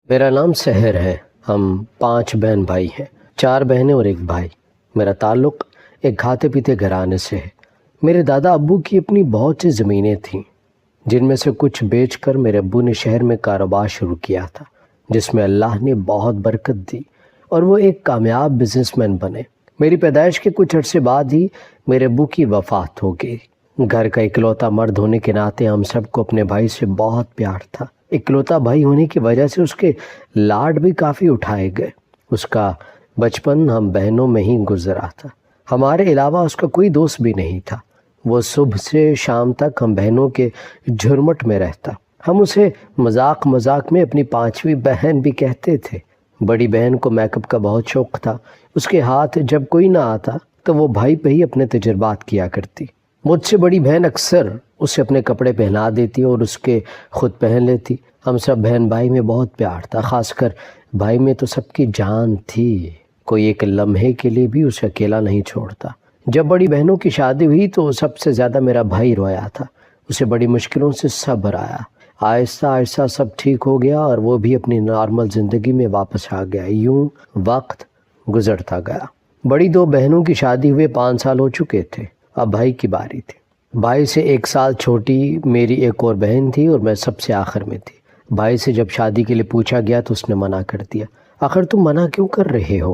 میرا نام سحر ہے۔ ہم 5 بہن بھائی ہیں، 4 بہنیں اور 1 بھائی۔ میرا تعلق ایک کھاتے پیتے گھرانے سے ہے۔ میرے دادا ابو کی اپنی بہت سی زمینیں تھیں، جن میں سے کچھ بیچ کر میرے ابو نے شہر میں کاروبار شروع کیا تھا، جس میں اللہ نے بہت برکت دی اور وہ ایک کامیاب بزنس مین بنے۔ میری پیدائش کے کچھ عرصے بعد ہی میرے ابو کی وفات ہو گئی۔ گھر کا اکلوتا مرد ہونے کے ناطے ہم سب کو اپنے بھائی سے بہت پیار تھا۔ اکلوتا بھائی ہونے کی وجہ سے اس کے لاڈ بھی کافی اٹھائے گئے۔ اس کا بچپن ہم بہنوں میں ہی گزرا تھا۔ ہمارے علاوہ اس کا کوئی دوست بھی نہیں تھا۔ وہ صبح سے شام تک ہم بہنوں کے جھرمٹ میں رہتا۔ ہم اسے مذاق میں اپنی 5ویں بہن بھی کہتے تھے۔ بڑی بہن کو میک اپ کا بہت شوق تھا۔ اس کے ہاتھ جب کوئی نہ آتا تو وہ بھائی پہ ہی اپنے تجربات کیا کرتی۔ مجھ سے بڑی بہن اکثر اسے اپنے کپڑے پہنا دیتی اور اس کے خود پہن لیتی۔ ہم سب بہن بھائی میں بہت پیار تھا، خاص کر بھائی میں تو سب کی جان تھی۔ کوئی ایک لمحے کے لیے بھی اسے اکیلا نہیں چھوڑتا۔ جب بڑی بہنوں کی شادی ہوئی تو سب سے زیادہ میرا بھائی رویا تھا۔ اسے بڑی مشکلوں سے صبر آیا۔ آہستہ آہستہ سب ٹھیک ہو گیا اور وہ بھی اپنی نارمل زندگی میں واپس آ گیا۔ یوں وقت گزرتا گیا۔ بڑی 2 بہنوں کی شادی ہوئے 5 سال ہو چکے تھے۔ اب بھائی کی باری تھی۔ بھائی سے 1 سال چھوٹی میری ایک اور بہن تھی اور میں سب سے آخر میں تھی۔ بھائی سے جب شادی کے لیے پوچھا گیا تو اس نے منع کر دیا۔ آخر تم منع کیوں کر رہے ہو؟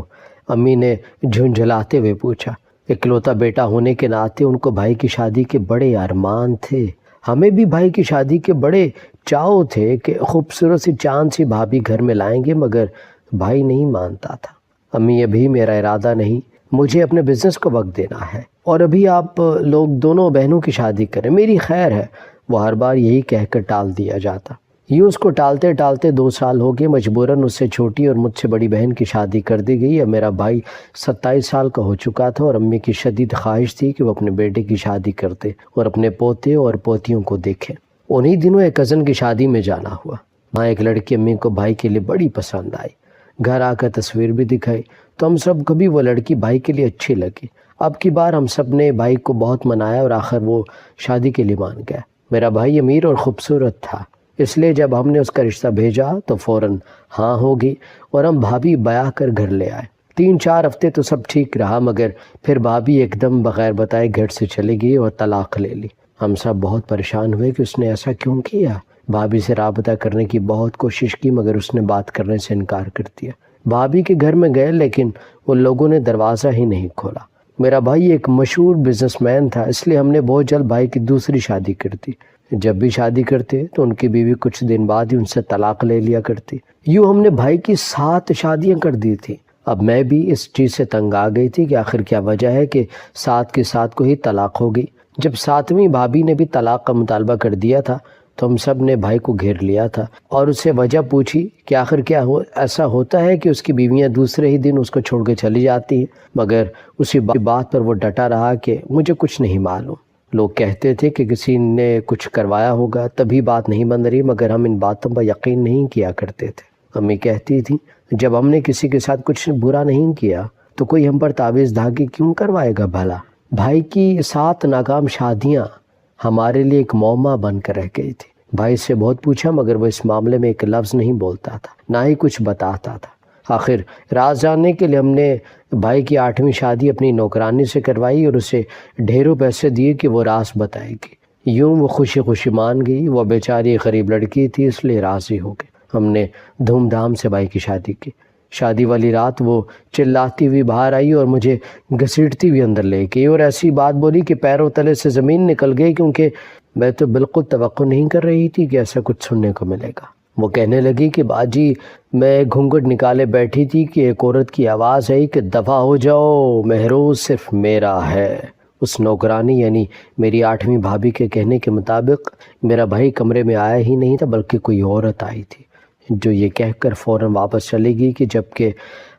امی نے جھنجھلاتے ہوئے پوچھا۔ اکلوتا بیٹا ہونے کے ناطے ان کو بھائی کی شادی کے بڑے ارمان تھے۔ ہمیں بھی بھائی کی شادی کے بڑے چاؤ تھے کہ خوبصورت سی چاند سی بھابھی گھر میں لائیں گے، مگر بھائی نہیں مانتا تھا۔ امی ابھی میرا ارادہ نہیں، مجھے اپنے بزنس کو وقت دینا ہے اور ابھی آپ لوگ دونوں بہنوں کی شادی کریں، میری خیر ہے۔ وہ ہر بار یہی کہہ کر ٹال دیا جاتا۔ یوں اس کو ٹالتے ٹالتے 2 سال ہو گئے۔ مجبوراً اس سے چھوٹی اور مجھ سے بڑی بہن کی شادی کر دی گئی۔ اب میرا بھائی 27 سال کا ہو چکا تھا اور امی کی شدید خواہش تھی کہ وہ اپنے بیٹے کی شادی کرتے اور اپنے پوتے اور پوتیوں کو دیکھیں۔ انہی دنوں ایک کزن کی شادی میں جانا ہوا۔ وہاں ایک لڑکی امی کو بھائی کے لیے بڑی پسند آئی۔ گھر آ کر تصویر بھی دکھائی تو ہم سب کو بھی وہ لڑکی بھائی کے لیے اچھی لگی۔ اب کی بار ہم سب نے بھائی کو بہت منایا اور آخر وہ شادی کے لیے مان گیا۔ میرا بھائی امیر اور خوبصورت تھا، اس لیے جب ہم نے اس کا رشتہ بھیجا تو فوراً ہاں ہوگی اور ہم بھابھی بیاہ کر گھر لے آئے۔ 3-4 ہفتے تو سب ٹھیک رہا، مگر پھر بھابھی ایک دم بغیر بتائے گھر سے چلی گئی اور طلاق لے لی۔ ہم سب بہت پریشان ہوئے کہ اس نے ایسا کیوں کیا۔ بھابھی سے رابطہ کرنے کی بہت کوشش کی مگر اس نے بات کرنے سے انکار کر دیا۔ بھابھی کے گھر میں گئے لیکن ان لوگوں نے دروازہ ہی نہیں کھولا۔ میرا بھائی ایک مشہور بزنس مین تھا، اس لیے ہم نے بہت جلد بھائی کی دوسری شادی کر دی۔ جب بھی شادی کرتے تو ان کی بیوی کچھ دن بعد ہی ان سے طلاق لے لیا کرتی۔ یوں ہم نے بھائی کی 7 شادیاں کر دی تھی۔ اب میں بھی اس چیز سے تنگ آ گئی تھی کہ آخر کیا وجہ ہے کہ 7 کے 7 کو ہی طلاق ہو گئی۔ جب 7ویں بھابھی نے بھی طلاق کا مطالبہ کر دیا تھا تو ہم سب نے بھائی کو گھیر لیا تھا اور اس سے وجہ پوچھی کہ آخر ایسا ہوتا ہے کہ اس کی بیویاں دوسرے ہی دن اس کو چھوڑ کے چلی جاتی ہیں، مگر اسی بات پر وہ ڈٹا رہا کہ مجھے کچھ نہیں معلوم۔ لوگ کہتے تھے کہ کسی نے کچھ کروایا ہوگا تبھی بات نہیں بن رہی، مگر ہم ان باتوں پر یقین نہیں کیا کرتے تھے۔ امی کہتی تھی جب ہم نے کسی کے ساتھ کچھ برا نہیں کیا تو کوئی ہم پر تعویذ دھاگے کیوں کروائے گا بھلا۔ بھائی کی 7 ناکام شادیاں ہمارے لیے ایک معمہ بن کر رہ گئی تھی۔ بھائی سے بہت پوچھا مگر وہ اس معاملے میں ایک لفظ نہیں بولتا تھا، نہ ہی کچھ بتاتا تھا۔ آخر راز جاننے کے لیے ہم نے بھائی کی 8ویں شادی اپنی نوکرانی سے کروائی اور اسے ڈھیروں پیسے دیے کہ وہ راز بتائے گی۔ یوں وہ خوشی خوشی مان گئی۔ وہ بیچاری غریب لڑکی تھی اس لیے راضی ہو گئی۔ ہم نے دھوم دھام سے بھائی کی شادی کی۔ شادی والی رات وہ چلاتی ہوئی باہر آئی اور مجھے گھسیٹتی ہوئی اندر لے گئی اور ایسی بات بولی کہ پیروں تلے سے زمین نکل گئی، کیونکہ میں تو بالکل توقع نہیں کر رہی تھی کہ ایسا کچھ سننے کو ملے گا۔ وہ کہنے لگی کہ باجی میں گھونگھٹ نکالے بیٹھی تھی کہ ایک عورت کی آواز آئی کہ دفع ہو جاؤ، مہروز صرف میرا ہے۔ اس نوکرانی یعنی میری 8ویں بھابھی کے کہنے کے مطابق میرا بھائی کمرے میں آیا ہی نہیں تھا بلکہ کوئی عورت آئی تھی، جو یہ کہہ کر فوراً واپس چلی گئی کہ جبکہ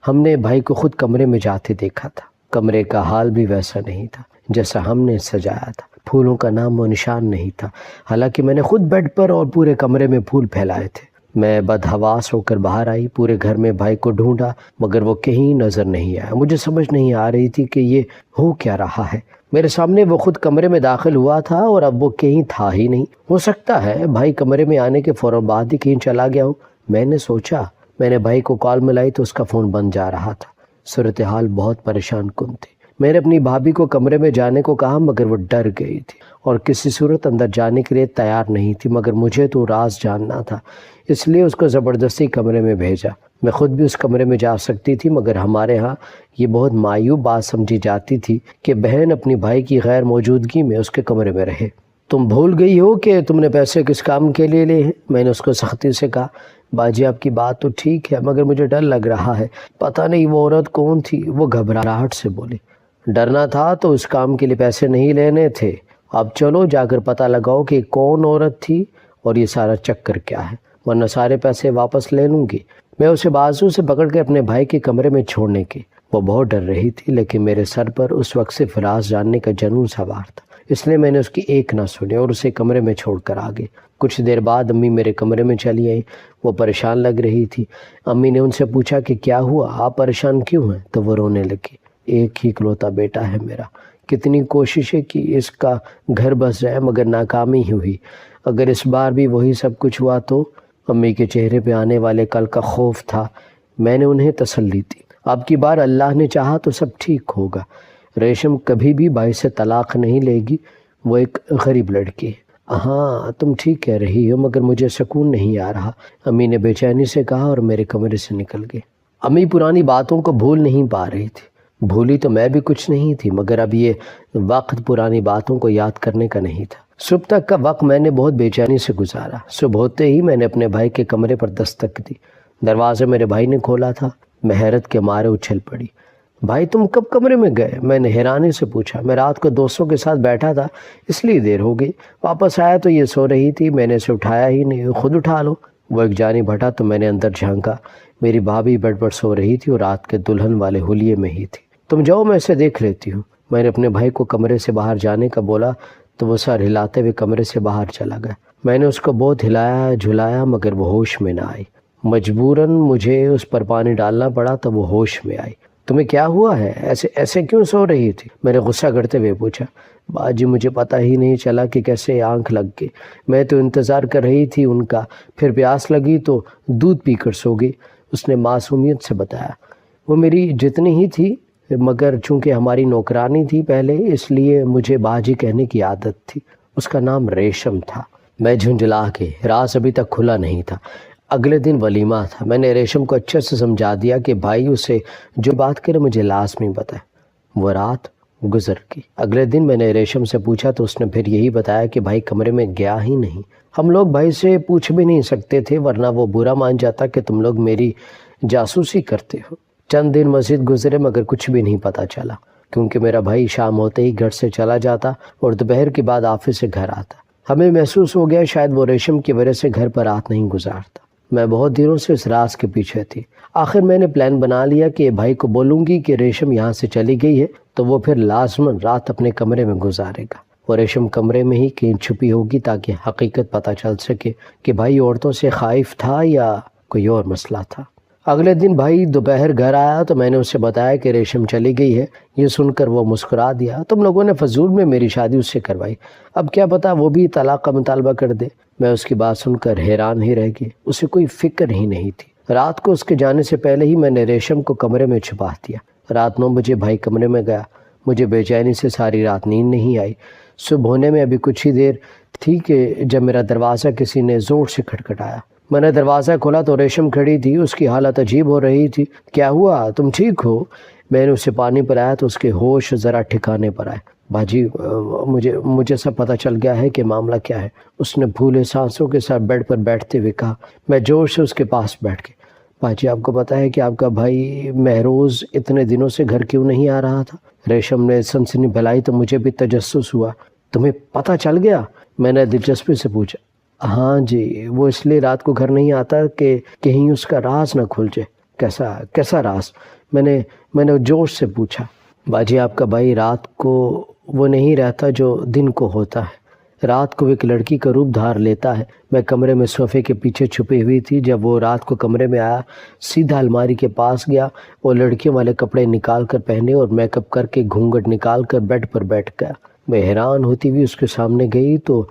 ہم نے بھائی کو خود کمرے میں جاتے دیکھا تھا۔ کمرے کا حال بھی ویسا نہیں تھا جیسا ہم نے سجایا تھا۔ پھولوں کا نام و نشان نہیں تھا، حالانکہ میں نے خود بیڈ پر اور پورے کمرے میں پھول پھیلائے تھے۔ میں بدحواس ہو کر باہر آئی، پورے گھر میں بھائی کو ڈھونڈا مگر وہ کہیں نظر نہیں آیا۔ مجھے سمجھ نہیں آ رہی تھی کہ یہ ہو کیا رہا ہے۔ میرے سامنے وہ خود کمرے میں داخل ہوا تھا اور اب وہ کہیں تھا ہی نہیں۔ ہو سکتا ہے بھائی کمرے میں آنے کے فوراً بعد ہی کہیں چلا گیا ہو۔ میں نے سوچا میں نے بھائی کو کال ملائی تو اس کا فون بند جا رہا تھا۔ صورتحال بہت پریشان کن تھی۔ میں نے اپنی بھابھی کو کمرے میں جانے کو کہا مگر وہ ڈر گئی تھی اور کسی صورت اندر جانے کے لیے تیار نہیں تھی، مگر مجھے تو راز جاننا تھا، اس لیے اس کو زبردستی کمرے میں بھیجا۔ میں خود بھی اس کمرے میں جا سکتی تھی، مگر ہمارے ہاں یہ بہت معیوب بات سمجھی جاتی تھی کہ بہن اپنی بھائی کی غیر موجودگی میں اس کے کمرے میں رہے۔ تم بھول گئی ہو کہ تم نے پیسے کس کام کے لیے لیے ہیں؟ میں نے اس کو سختی سے کہا۔ باجی آپ کی بات تو ٹھیک ہے، مگر مجھے ڈر لگ رہا ہے، پتہ نہیں وہ عورت کون تھی۔ وہ گھبراہٹ سے بولی۔ ڈرنا تھا تو اس کام کے لیے پیسے نہیں لینے تھے۔ اب چلو جا کر پتہ لگاؤ کہ کون عورت تھی اور یہ سارا چکر کیا ہے، ورنہ سارے پیسے واپس لے لوں گی۔ میں اسے بازو سے پکڑ کے اپنے بھائی کے کمرے میں چھوڑنے کی۔ وہ بہت ڈر رہی تھی، لیکن میرے سر پر اس وقت صرف راز جاننے کا جنون سوار تھا، اس لیے میں نے اس کی ایک نہ سنی اور اسے کمرے میں چھوڑ کر آ گئی۔ کچھ دیر بعد امی میرے کمرے میں چلی آئی۔ وہ پریشان لگ رہی تھی۔ امی نے ان سے پوچھا کہ کیا ہوا، آپ پریشان کیوں ہیں؟ تو وہ رونے لگی۔ ایک ہی اکلوتا بیٹا ہے میرا، کتنی کوششیں کی اس کا گھر بس جائے مگر ناکامی ہی ہوئی، اگر اس بار بھی وہی سب کچھ ہوا تو؟ امی کے چہرے پہ آنے والے کل کا خوف تھا۔ میں نے انہیں تسلی دی، اب کی بار اللہ نے چاہا تو سب ٹھیک ہوگا۔ ریشم کبھی بھی بھائی سے طلاق نہیں لے گی، وہ ایک غریب لڑکی ہے۔ ہاں تم ٹھیک کہہ رہی ہو، مگر مجھے سکون نہیں آ رہا، امی نے بے چینی سے کہا اور میرے کمرے سے نکل گئی۔ امی پرانی باتوں کو بھول نہیں پا رہی تھی۔ بھولی تو میں بھی کچھ نہیں تھی، مگر اب یہ وقت پرانی باتوں کو یاد کرنے کا نہیں تھا۔ صبح تک کا وقت میں نے بہت بے چینی سے گزارا۔ صبح ہوتے ہی میں نے اپنے بھائی کے کمرے پر دستک دی۔ دروازہ میرے بھائی نے کھولا تھا۔ میں حیرت کے مارے اچھل پڑی۔ بھائی تم کب کمرے میں گئے؟ میں نے حیرانی سے پوچھا۔ میں رات کو دوستوں کے ساتھ بیٹھا تھا، اس لیے دیر ہو گئی، واپس آیا تو یہ سو رہی تھی، میں نے اسے اٹھایا ہی نہیں۔ خود اٹھا لو۔ وہ ایک جانب ہٹا تو میں نے اندر جھانکا۔ میری بھابھی بیڈ پر سو رہی تھی اور رات کے دلہن والے حلیے میں ہی تھی۔ تم جاؤ میں اسے دیکھ لیتی ہوں۔ میں نے اپنے بھائی کو کمرے سے باہر جانے کا بولا تو وہ سر ہلاتے ہوئے کمرے سے باہر چلا گیا۔ میں نے اس کو بہت ہلایا جھلایا مگر وہ ہوش میں نہ آئی۔ مجبوراً مجھے اس پر پانی ڈالنا پڑا تو وہ ہوش میں آئی۔ تمہیں کیا ہوا ہے؟ ایسے کیوں سو رہی تھی؟ میں نے غصہ کرتے ہوئے پوچھا۔ باجی مجھے پتہ ہی نہیں چلا کہ کیسے آنکھ لگ گئی، میں تو انتظار کر رہی تھی ان کا، پھر پیاس لگی تو دودھ پی کر سو گئی، اس نے معصومیت سے بتایا۔ وہ میری جتنی ہی تھی، مگر چونکہ ہماری نوکرانی تھی پہلے، اس لیے مجھے باجی کہنے کی عادت تھی۔ اس کا نام ریشم تھا۔ میں جھنجھلا کے، راز ابھی تک کھلا نہیں تھا، اگلے دن ولیمہ تھا۔ میں نے ریشم کو اچھے سے سمجھا دیا کہ بھائی اسے جو بات کرے مجھے لازمی بتائے۔ وہ رات گزر گئی۔ اگلے دن میں نے ریشم سے پوچھا تو اس نے پھر یہی بتایا کہ بھائی کمرے میں گیا ہی نہیں۔ ہم لوگ بھائی سے پوچھ بھی نہیں سکتے تھے، ورنہ وہ برا مان جاتا کہ تم لوگ میری جاسوسی کرتے ہو۔ چند دن مزید گزرے مگر کچھ بھی نہیں پتہ چلا، کیونکہ میرا بھائی شام ہوتے ہی گھر سے چلا جاتا اور دوپہر کے بعد آفس سے گھر آتا۔ ہمیں محسوس ہو گیا شاید وہ ریشم کی وجہ سے گھر پر رات نہیں گزارتا۔ میں بہت دنوں سے اس راز کے پیچھے تھی۔ آخر میں نے پلان بنا لیا کہ بھائی کو بولوں گی کہ ریشم یہاں سے چلی گئی ہے تو وہ پھر لازماً رات اپنے کمرے میں گزارے گا۔ وہ ریشم کمرے میں ہی کہیں چھپی ہوگی تاکہ حقیقت پتہ چل سکے کہ بھائی عورتوں سے خائف تھا یا کوئی اور مسئلہ تھا۔ اگلے دن بھائی دوپہر گھر آیا تو میں نے اسے بتایا کہ ریشم چلی گئی ہے۔ یہ سن کر وہ مسکرا دیا، تم لوگوں نے فضول میں میری شادی اس سے کروائی، اب کیا پتا وہ بھی طلاق کا مطالبہ کر دے۔ میں اس کی بات سن کر حیران ہی رہ گئی، اسے کوئی فکر ہی نہیں تھی۔ رات کو اس کے جانے سے پہلے ہی میں نے ریشم کو کمرے میں چھپا دیا۔ رات 9 بجے بھائی کمرے میں گیا۔ مجھے بے چینی سے ساری رات نیند نہیں آئی۔ صبح ہونے میں ابھی کچھ ہی دیر تھی کہ جب میرا دروازہ کسی نے زور سے کھٹکھٹایا۔ میں نے دروازہ کھولا تو ریشم کھڑی تھی، اس کی حالت عجیب ہو رہی تھی۔ کیا ہوا، تم ٹھیک ہو؟ میں نے اسے پانی پلایا تو اس کے ہوش ذرا ٹھکانے پر آئے۔ باجی مجھے سب پتہ چل گیا ہے کہ معاملہ کیا ہے، اس نے پھولے سانسوں کے ساتھ بیڈ پر بیٹھتے ہوئے کہا۔ میں زور سے اس کے پاس بیٹھ گئی۔ باجی آپ کو پتہ ہے کہ آپ کا بھائی مہروز اتنے دنوں سے گھر کیوں نہیں آ رہا تھا؟ ریشم نے سنسنی پھیلائی تو مجھے بھی تجسس ہوا۔ تمہیں پتہ چل گیا؟ میں نے دلچسپی سے پوچھا۔ ہاں جی، وہ اس لیے رات کو گھر نہیں آتا کہ کہیں اس کا راز نہ کھل جائے۔ کیسا راز؟ میں نے جوش سے پوچھا۔ باجی آپ کا بھائی رات کو وہ نہیں رہتا جو دن کو ہوتا ہے، رات کو ایک لڑکی کا روپ دھار لیتا ہے۔ میں کمرے میں صوفے کے پیچھے چھپی ہوئی تھی۔ جب وہ رات کو کمرے میں آیا، سیدھا الماری کے پاس گیا، وہ لڑکیوں والے کپڑے نکال کر پہنے اور میک اپ کر کے گھونگھٹ نکال کر بیڈ پر بیٹھ گیا۔ میں حیران ہوتی ہوئی اس کے سامنے گئی تو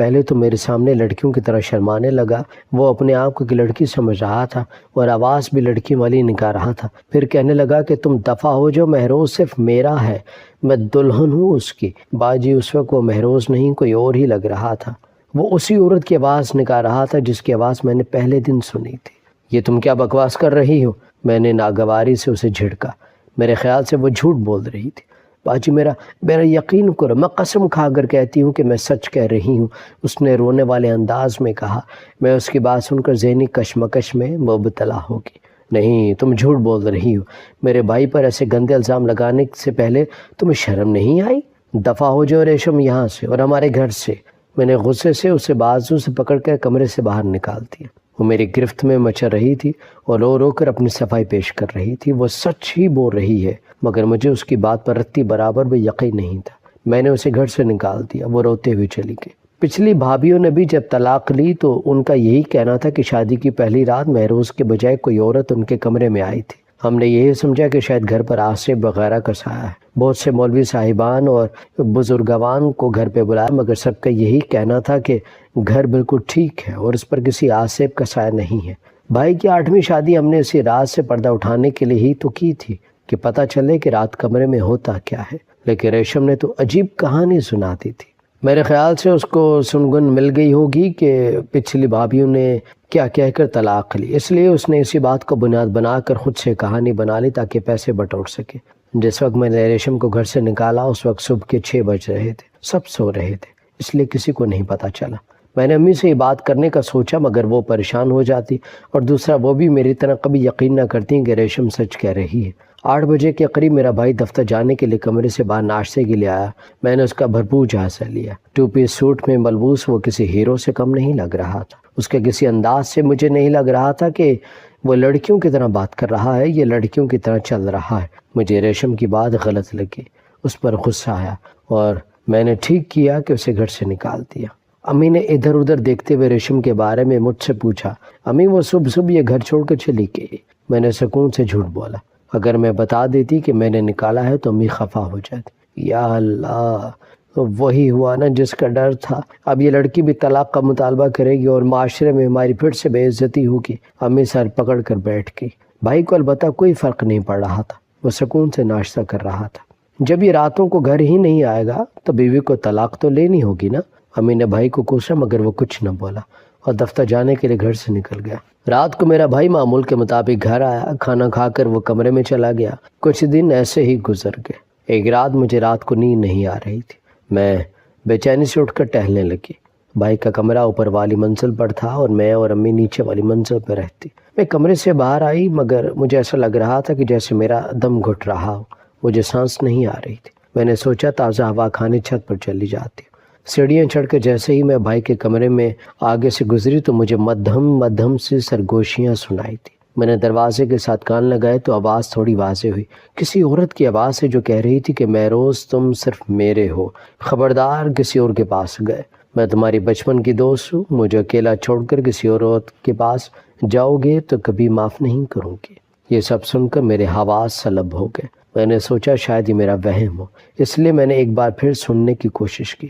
پہلے تو میرے سامنے لڑکیوں کی طرح شرمانے لگا، وہ اپنے آپ کو کہ لڑکی سمجھ رہا تھا اور آواز بھی لڑکی والی نکال رہا تھا۔ پھر کہنے لگا کہ تم دفع ہو جاؤ، مہروز صرف میرا ہے، میں دلہن ہوں اس کی۔ باجی اس وقت وہ مہروز نہیں کوئی اور ہی لگ رہا تھا، وہ اسی عورت کی آواز نکال رہا تھا جس کی آواز میں نے پہلے دن سنی تھی۔ یہ تم کیا بکواس کر رہی ہو؟ میں نے ناگواری سے اسے جھڑکا۔ میرے خیال سے وہ جھوٹ بول رہی تھی۔ باجی میرا یقین کرو، میں قسم کھا کر کہتی ہوں کہ میں سچ کہہ رہی ہوں، اس نے رونے والے انداز میں کہا۔ میں اس کی بات سن کر ذہنی کشمکش میں مبتلا ہو گئی۔ نہیں، تم جھوٹ بول رہی ہو، میرے بھائی پر ایسے گندے الزام لگانے سے پہلے تمہیں شرم نہیں آئی؟ دفع ہو جاؤ ریشم یہاں سے اور ہمارے گھر سے۔ میں نے غصے سے اسے بازو سے پکڑ کر کمرے سے باہر نکال دیا۔ وہ میری گرفت میں مچل رہی تھی اور رو رو کر اپنی صفائی پیش کر رہی تھی۔ وہ سچ ہی بول رہی ہے، مگر مجھے اس کی بات پر رتی برابر بھی یقین نہیں تھا۔ میں نے اسے گھر سے نکال دیا، وہ روتے ہوئے چلی گئی۔ پچھلی بھابھیوں نے بھی جب طلاق لی تو ان کا یہی کہنا تھا کہ شادی کی پہلی رات مہروز کے بجائے کوئی عورت ان کے کمرے میں آئی تھی۔ ہم نے یہی سمجھا کہ شاید گھر پر آصف وغیرہ کا سایہ ہے۔ بہت سے مولوی صاحبان اور بزرگوان کو گھر پہ بلایا، مگر سب کا یہی کہنا تھا کہ گھر بالکل ٹھیک ہے اور اس پر کسی آصف کا سایہ نہیں ہے۔ بھائی کی 8ویں شادی ہم نے اسی رات سے پردہ اٹھانے کے لیے ہی تو کی تھی کہ پتہ چلے کہ رات کمرے میں ہوتا کیا ہے، لیکن ریشم نے تو عجیب کہانی سناتی تھی۔ میرے خیال سے اس کو سنگن مل گئی ہوگی کہ پچھلی بھابھیوں نے کیا کہہ کر طلاق لی، اس لیے اس نے اسی بات کو بنیاد بنا کر خود سے کہانی بنا لی تاکہ پیسے بٹور سکے۔ جس وقت میں نے ریشم کو گھر سے نکالا اس وقت صبح کے 6 بج رہے تھے، سب سو رہے تھے، اس لیے کسی کو نہیں پتہ چلا۔ میں نے امی سے یہ بات کرنے کا سوچا مگر وہ پریشان ہو جاتی، اور دوسرا وہ بھی میری طرح کبھی یقین نہ کرتی کہ ریشم سچ کہہ رہی ہے۔ 8 بجے کے قریب میرا بھائی دفتر جانے کے لیے کمرے سے باہر ناشتے کے لیے آیا۔ میں نے اس کا بھرپور جائزہ لیا۔ 2 پیس سوٹ میں ملبوس وہ کسی ہیرو سے کم نہیں لگ رہا تھا۔ اس کے کسی انداز سے مجھے نہیں لگ رہا تھا کہ وہ لڑکیوں کی طرح بات کر رہا ہے، یہ لڑکیوں کی طرح چل رہا ہے۔ مجھے ریشم کی بات غلط لگی، اس پر غصہ آیا اور میں نے ٹھیک کیا کہ اسے گھر سے نکال دیا۔ امی نے ادھر ادھر دیکھتے ہوئے ریشم کے بارے میں مجھ سے پوچھا۔ امی وہ صبح یہ گھر چھوڑ کر چلی گئی۔ میں نے سکون سے جھوٹ بولا۔ اگر میں بتا دیتی کہ میں نے نکالا ہے تو امی خفا ہو جاتی۔ یا اللہ، وہی ہوا نا جس کا ڈر تھا۔ اب یہ لڑکی بھی طلاق کا مطالبہ کرے گی اور معاشرے میں ہماری پھر سے بے عزتی ہوگی۔ امی سر پکڑ کر بیٹھ گئی۔ بھائی کو البتہ کوئی فرق نہیں پڑ رہا تھا، وہ سکون سے ناشتہ کر رہا تھا۔ جب یہ راتوں کو گھر ہی نہیں آئے گا تو بیوی کو طلاق تو لینی ہوگی نا۔ امی نے بھائی کو کوسا مگر وہ کچھ نہ بولا اور دفتر جانے کے لیے گھر سے نکل گیا۔ رات کو میرا بھائی معمول کے مطابق گھر آیا، کھانا کھا کر وہ کمرے میں چلا گیا۔ کچھ دن ایسے ہی گزر گئے۔ ایک رات مجھے رات کو نیند نہیں آ رہی تھی، میں بے چینی سے اٹھ کر ٹہلنے لگی۔ بھائی کا کمرہ اوپر والی منزل پر تھا اور میں اور امی نیچے والی منزل پر رہتی۔ میں کمرے سے باہر آئی مگر مجھے ایسا لگ رہا تھا کہ جیسے میرا دم گھٹ رہا ہو، مجھے سانس نہیں آ رہی تھی۔ میں نے سوچا تازہ ہوا کھانے چھت پر چلی جاتی۔ سیڑھیاں چڑھ کر جیسے ہی میں بھائی کے کمرے میں آگے سے گزری تو مجھے مدھم سے سرگوشیاں سنائی تھی۔ میں نے دروازے کے ساتھ کان لگائے تو آواز تھوڑی واضح ہوئی، کسی عورت کی آواز ہے جو کہہ رہی تھی کہ مہروز تم صرف میرے ہو، خبردار کسی اور کے پاس گئے۔ میں تمہاری بچپن کی دوست ہوں، مجھے اکیلا چھوڑ کر کسی اور عورت کے پاس جاؤ گے تو کبھی معاف نہیں کروں گی۔ یہ سب سن کر میرے حواس سلب ہو گئے۔ میں نے سوچا شاید یہ میرا وہم ہو، اس لیے میں نے ایک بار پھر سننے کی کوشش کی۔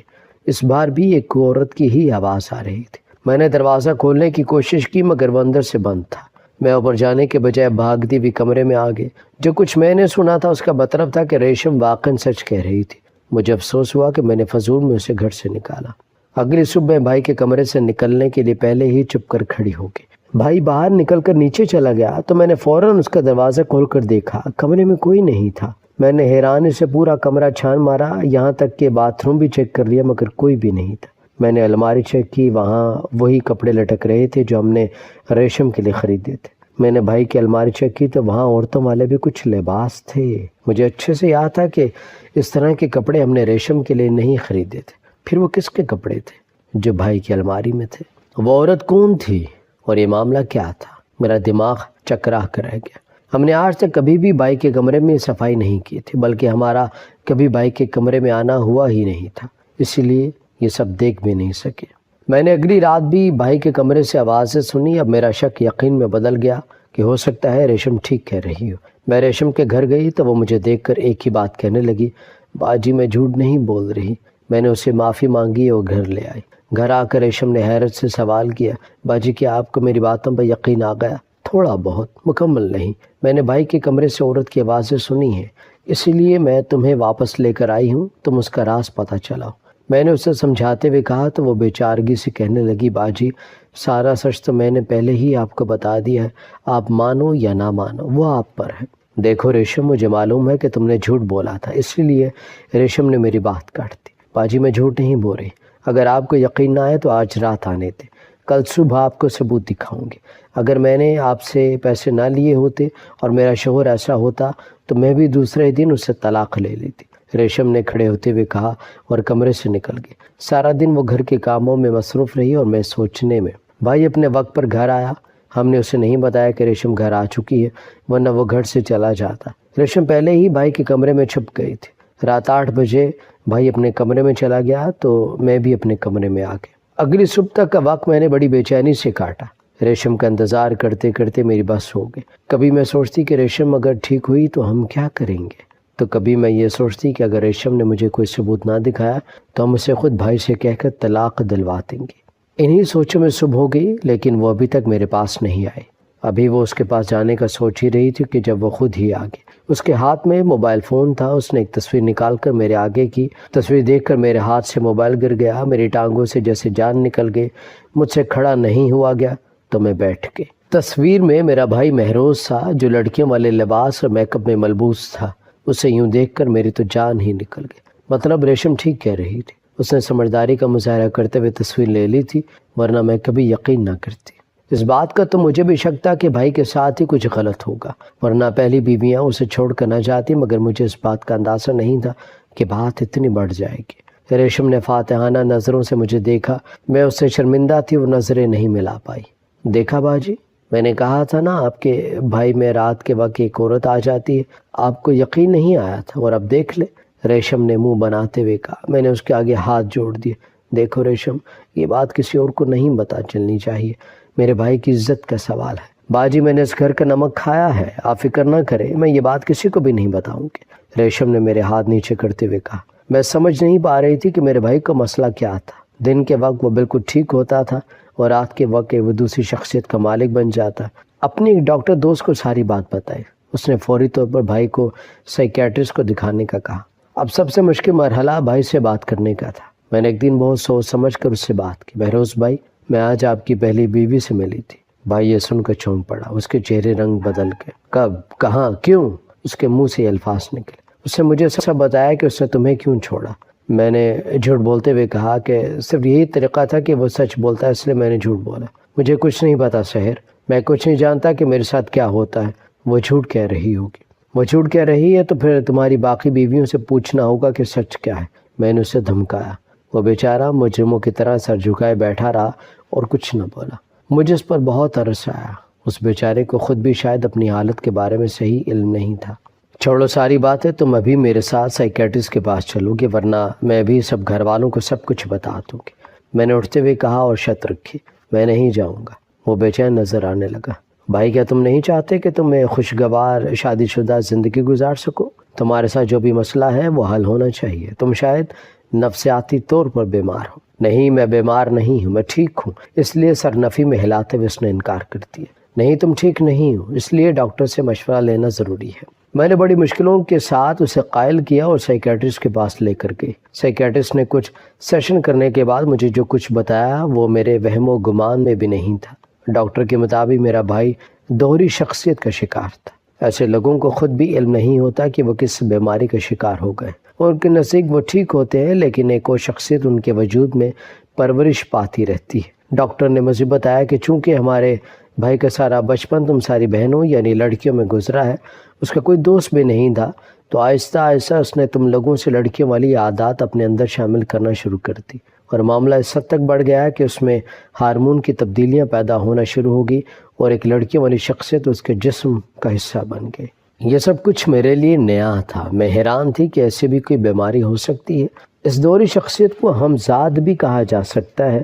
اس بار بھی ایک عورت کی ہی آواز آ رہی تھی۔ میں نے دروازہ کھولنے کی کوشش کی مگر وہ اندر سے بند تھا۔ میں اوپر جانے کے بجائے بھاگتی بھی کمرے میں آ گئی۔ جو کچھ میں نے سنا تھا اس کا مطلب تھا کہ ریشم واقعاً سچ کہہ رہی تھی۔ مجھے افسوس ہوا کہ میں نے فضول میں اسے گھر سے نکالا۔ اگلی صبح میں بھائی کے کمرے سے نکلنے کے لیے پہلے ہی چپ کر کھڑی ہو گئی۔ بھائی باہر نکل کر نیچے چلا گیا تو میں نے فوراً اس کا دروازہ کھول کر دیکھا، کمرے میں کوئی نہیں تھا۔ میں نے حیرانی سے پورا کمرہ چھان مارا، یہاں تک کہ باتھ روم بھی چیک کر لیا مگر کوئی بھی نہیں تھا۔ میں نے الماری چیک کی، وہاں وہی کپڑے لٹک رہے تھے جو ہم نے ریشم کے لیے خریدے تھے۔ میں نے بھائی کی الماری چیک کی تو وہاں عورتوں والے بھی کچھ لباس تھے۔ مجھے اچھے سے یاد تھا کہ اس طرح کے کپڑے ہم نے ریشم کے لیے نہیں خریدے تھے۔ پھر وہ کس کے کپڑے تھے جو بھائی کی الماری میں تھے؟ وہ عورت کون تھی اور یہ معاملہ کیا تھا؟ میرا دماغ چکرا کر رہ گیا۔ ہم نے آج تک کبھی بھی بھائی کے کمرے میں صفائی نہیں کی تھی، بلکہ ہمارا کبھی بھائی کے کمرے میں آنا ہوا ہی نہیں تھا، اسی لیے یہ سب دیکھ بھی نہیں سکے۔ میں نے اگلی رات بھی بھائی کے کمرے سے آوازیں سنی۔ اب میرا شک یقین میں بدل گیا کہ ہو سکتا ہے ریشم ٹھیک کہہ رہی ہو۔ میں ریشم کے گھر گئی تو وہ مجھے دیکھ کر ایک ہی بات کہنے لگی، باجی میں جھوٹ نہیں بول رہی، میں نے اسے معافی مانگی اور گھر لے آئی۔ گھر آ کر ریشم نے حیرت سے سوال کیا، باجی کیا آپ کو میری باتوں پر یقین آ گیا؟ تھوڑا بہت، مکمل نہیں۔ میں نے بھائی کے کمرے سے عورت کی آوازیں سنی ہیں، اسی لیے میں تمہیں واپس لے کر آئی ہوں، تم اس کا راز پتہ چلاؤ۔ میں نے اسے سمجھاتے ہوئے کہا تو وہ بے چارگی سے کہنے لگی، باجی سارا سچ تو میں نے پہلے ہی آپ کو بتا دیا ہے، آپ مانو یا نہ مانو وہ آپ پر ہے۔ دیکھو ریشم، مجھے معلوم ہے کہ تم نے جھوٹ بولا تھا، اسی لیے ریشم نے میری بات کاٹ دی۔ باجی میں جھوٹ نہیں بول رہی، اگر آپ کو یقین نہ آئے تو آج رات آنے دیں، کل صبح آپ کو ثبوت دکھاؤں گے۔ اگر میں نے آپ سے پیسے نہ لیے ہوتے اور میرا شوہر ایسا ہوتا تو میں بھی دوسرے دن اس سے طلاق لے لیتی۔ ریشم نے کھڑے ہوتے ہوئے کہا اور کمرے سے نکل گئی۔ سارا دن وہ گھر کے کاموں میں مصروف رہی اور میں سوچنے میں۔ بھائی اپنے وقت پر گھر آیا، ہم نے اسے نہیں بتایا کہ ریشم گھر آ چکی ہے، ورنہ وہ گھر سے چلا جاتا۔ ریشم پہلے ہی بھائی کے کمرے میں چھپ گئی تھی۔ رات 8 بجے بھائی اپنے کمرے میں چلا گیا تو میں بھی اپنے کمرے میں آ گیا۔ اگلی صبح تک کا وقت میں نے بڑی بے چینی سے کاٹا۔ ریشم کا انتظار کرتے کرتے میری بس ہو گئی۔ کبھی میں سوچتی کہ ریشم اگر ٹھیک ہوئی تو ہم کیا کریں گے، تو کبھی میں یہ سوچتی کہ اگر ریشم نے مجھے کوئی ثبوت نہ دکھایا تو ہم اسے خود بھائی سے کہہ کر طلاق دلوا دیں گے۔ انہی سوچوں میں صبح ہو گئی، لیکن وہ ابھی تک میرے پاس نہیں آئی۔ ابھی وہ اس کے پاس جانے کا سوچ ہی رہی تھی کہ جب وہ خود ہی آ گئی۔ اس کے ہاتھ میں موبائل فون تھا، اس نے ایک تصویر نکال کر میرے آگے کی۔ تصویر دیکھ کر میرے ہاتھ سے موبائل گر گیا، میری ٹانگوں سے جیسے جان نکل گئی، مجھ سے کھڑا نہیں ہوا گیا تو میں بیٹھ گئی۔ تصویر میں میرا بھائی مہروز تھا، جو لڑکیوں والے لباس اور میک اپ میں ملبوس تھا۔ اسے یوں دیکھ کر میری تو جان ہی نکل گئی۔ مطلب ریشم ٹھیک کہہ رہی تھی، اس نے سمجھداری کا مظاہرہ کرتے ہوئے تصویر لے لی تھی، ورنہ میں کبھی یقین نہ کرتی۔ اس بات کا تو مجھے بھی شک تھا کہ بھائی کے ساتھ ہی کچھ غلط ہوگا، ورنہ پہلی بیویاں اسے چھوڑ کر نہ جاتی، مگر مجھے اس بات کا اندازہ نہیں تھا کہ بات اتنی بڑھ جائے گی۔ ریشم نے فاتحانہ نظروں سے مجھے دیکھا، میں اس سے شرمندہ تھی اور نظریں نہیں ملا پائی۔ دیکھا باجی، میں نے کہا تھا نا آپ کے بھائی میں رات کے وقت ایک عورت آ جاتی ہے، آپ کو یقین نہیں آیا تھا، اور اب دیکھ لے۔ ریشم نے منہ بناتے ہوئے کہا۔ میں نے اس کے آگے ہاتھ جوڑ دیے۔ دیکھو ریشم، یہ بات کسی اور کو نہیں پتہ چلنی چاہیے، میرے بھائی کی عزت کا سوال ہے۔ باجی میں نے اس گھر کا نمک کھایا ہے، آپ فکر نہ کریں، میں یہ بات کسی کو بھی نہیں بتاؤں گی۔ ریشم نے میرے ہاتھ نیچے کرتے ہوئے کہا۔ میں سمجھ نہیں پا رہی تھی کہ میرے بھائی کا مسئلہ کیا تھا۔ دن کے وقت وہ بالکل ٹھیک ہوتا تھا اور رات کے وقت وہ دوسری شخصیت کا مالک بن جاتا۔ اپنی ایک ڈاکٹر دوست کو ساری بات بتائی، اس نے فوری طور پر بھائی کو سائیکیٹرسٹ کو دکھانے کا کہا۔ اب سب سے مشکل مرحلہ بھائی سے بات کرنے کا تھا۔ میں نے ایک دن بہت سوچ سمجھ کر اس سے بات کی۔ مہروز بھائی، میں آج آپ کی پہلی بیوی سے ملی تھی۔ بھائی یہ سن کر چونک پڑا، اس کے چہرے رنگ بدل گئے۔ کب، کہاں، کیوں؟ اس کے منہ سے یہ الفاظ نکلے۔ اس نے مجھے سب بتایا کہ اس نے تمہیں کیوں چھوڑا۔ میں نے جھوٹ بولتے ہوئے کہا کہ صرف یہی طریقہ تھا کہ وہ سچ بولتا ہے، اس لیے میں نے جھوٹ بولا۔ مجھے کچھ نہیں پتا سحر، میں کچھ نہیں جانتا کہ میرے ساتھ کیا ہوتا ہے۔ وہ جھوٹ کہہ رہی ہوگی۔ وہ جھوٹ کہہ رہی ہے تو پھر تمہاری باقی بیویوں سے پوچھنا ہوگا کہ سچ کیا ہے۔ میں نے اسے دھمکایا۔ وہ بیچارہ مجرموں کی طرح سر جھکائے بیٹھا رہا اور کچھ نہ بولا۔ مجھے اس پر بہت ترس آیا۔ اس بیچارے کو خود بھی شاید اپنی حالت کے بارے میں صحیح علم نہیں تھا۔ چھوڑو ساری باتیں، تم ابھی میرے ساتھ سائیکیٹرسٹ کے پاس چلو گے، ورنہ میں بھی سب گھر والوں کو سب کچھ بتا دوں گی۔ میں نے اٹھتے ہوئے کہا اور شرط رکھی، میں نہیں جاؤں گا۔ وہ بے چین نظر آنے لگا۔ بھائی کیا تم نہیں چاہتے کہ تم ایک خوشگوار شادی شدہ زندگی گزار سکو؟ تمہارے ساتھ جو بھی مسئلہ ہے وہ حل ہونا چاہیے۔ تم شاید نفسیاتی طور پر بیمار ہو۔ نہیں، میں بیمار نہیں ہوں، میں ٹھیک ہوں۔ اس لیے سر نفی میں ہلاتے ہوئے اس نے انکار کر دیا۔ نہیں، تم ٹھیک نہیں ہو، اس لیے ڈاکٹر سے مشورہ لینا ضروری ہے۔ میں نے بڑی مشکلوں کے ساتھ اسے قائل کیا اور سائیکیٹرسٹ کے پاس لے کر گئی۔ سائیکیٹرسٹ نے کچھ سیشن کرنے کے بعد مجھے جو کچھ بتایا وہ میرے وہم و گمان میں بھی نہیں تھا۔ ڈاکٹر کے مطابق میرا بھائی دوہری شخصیت کا شکار تھا۔ ایسے لوگوں کو خود بھی علم نہیں ہوتا کہ وہ کس بیماری کا شکار ہو گئے۔ ان کے نزدیک وہ ٹھیک ہوتے ہیں، لیکن ایک اور شخصیت ان کے وجود میں پرورش پاتی رہتی ہے۔ ڈاکٹر نے مجھے بتایا کہ چونکہ ہمارے بھائی کا سارا بچپن تم ساری بہنوں یعنی لڑکیوں میں گزرا ہے، اس کا کوئی دوست بھی نہیں تھا، تو آہستہ آہستہ اس نے تم لوگوں سے لڑکیوں والی عادات اپنے اندر شامل کرنا شروع کر دی، اور معاملہ اس حد تک بڑھ گیا کہ اس میں ہارمون کی تبدیلیاں پیدا ہونا شروع ہو گئی اور ایک لڑکیوں والی شخصیت اس کے جسم کا حصہ بن گئی۔ یہ سب کچھ میرے لیے نیا تھا۔ میں حیران تھی کہ ایسے بھی کوئی بیماری ہو سکتی ہے۔ اس دوہری شخصیت کو ہمزاد بھی کہا جا سکتا ہے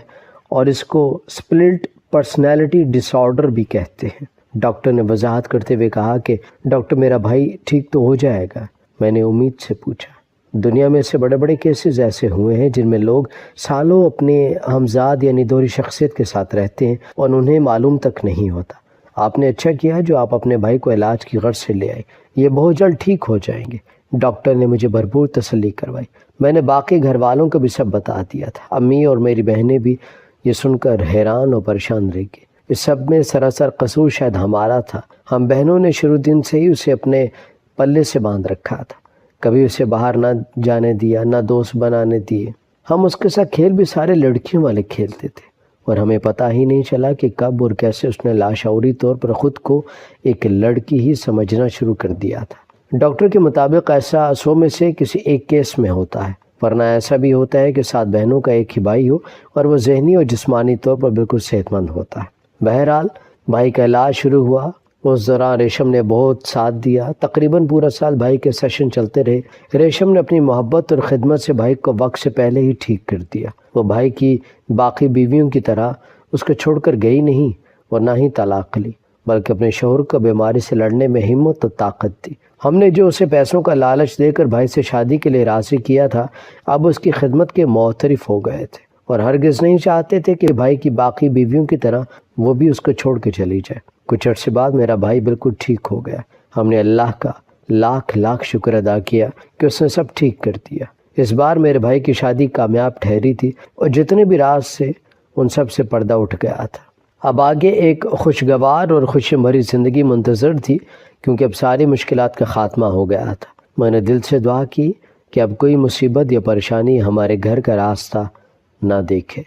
اور اس کو سپلٹ پرسنالٹی ڈس آرڈر بھی کہتے ہیں۔ ڈاکٹر نے وضاحت کرتے ہوئے کہا کہ ڈاکٹر میرا بھائی ٹھیک تو ہو جائے گا؟ میں نے امید سے پوچھا۔ دنیا میں سے بڑے بڑے کیسز ایسے ہوئے ہیں جن میں لوگ سالوں اپنے ہمزاد یعنی دوہری شخصیت کے ساتھ رہتے ہیں اور انہیں معلوم تک نہیں ہوتا۔ آپ نے اچھا کیا جو آپ اپنے بھائی کو علاج کی غرض سے لے آئے، یہ بہت جلد ٹھیک ہو جائیں گے۔ ڈاکٹر نے مجھے بھرپور تسلی کروائی۔ میں نے باقی گھر والوں کو بھی سب بتا دیا تھا۔ امی اور میری بہنیں بھی یہ سن کر حیران اور پریشان رہ گئی۔ اس سب میں سراسر قصور شاید ہمارا تھا۔ ہم بہنوں نے شروع دن سے ہی اسے اپنے پلے سے باندھ رکھا تھا، کبھی اسے باہر نہ جانے دیا، نہ دوست بنانے دیے۔ ہم اس کے ساتھ کھیل بھی سارے لڑکیوں والے کھیلتے تھے، اور ہمیں پتہ ہی نہیں چلا کہ کب اور کیسے اس نے لاشعوری طور پر خود کو ایک لڑکی ہی سمجھنا شروع کر دیا تھا۔ ڈاکٹر کے مطابق ایسا 100 میں سے کسی ایک کیس میں ہوتا ہے، ورنہ ایسا بھی ہوتا ہے کہ 7 بہنوں کا ایک ہی بھائی ہو اور وہ ذہنی اور جسمانی طور پر بالکل صحت مند ہوتا ہے۔ بہرحال بھائی کا علاج شروع ہوا۔ اس دوران ریشم نے بہت ساتھ دیا۔ تقریباً پورا سال بھائی کے سیشن چلتے رہے۔ ریشم نے اپنی محبت اور خدمت سے بھائی کو وقت سے پہلے ہی ٹھیک کر دیا۔ وہ بھائی کی باقی بیویوں کی طرح اس کو چھوڑ کر گئی نہیں اور نہ ہی طلاق لی، بلکہ اپنے شوہر کو بیماری سے لڑنے میں ہمت اور طاقت دی۔ ہم نے جو اسے پیسوں کا لالچ دے کر بھائی سے شادی کے لیے راضی کیا تھا، اب اس کی خدمت کے معترف ہو گئے تھے، اور ہرگز نہیں چاہتے تھے کہ بھائی کی باقی بیویوں کی طرح وہ بھی اس کو چھوڑ کے چلی جائے۔ کچھ عرصے بعد میرا بھائی بالکل ٹھیک ہو گیا۔ ہم نے اللہ کا لاکھ لاکھ شکر ادا کیا کہ اس نے سب ٹھیک کر دیا۔ اس بار میرے بھائی کی شادی کامیاب ٹھہری تھی، اور جتنے بھی راز سے ان سب سے پردہ اٹھ گیا تھا۔ اب آگے ایک خوشگوار اور خوشی بھری زندگی منتظر تھی، کیونکہ اب ساری مشکلات کا خاتمہ ہو گیا تھا۔ میں نے دل سے دعا کی کہ اب کوئی مصیبت یا پریشانی ہمارے گھر کا راستہ نہ دیکھے۔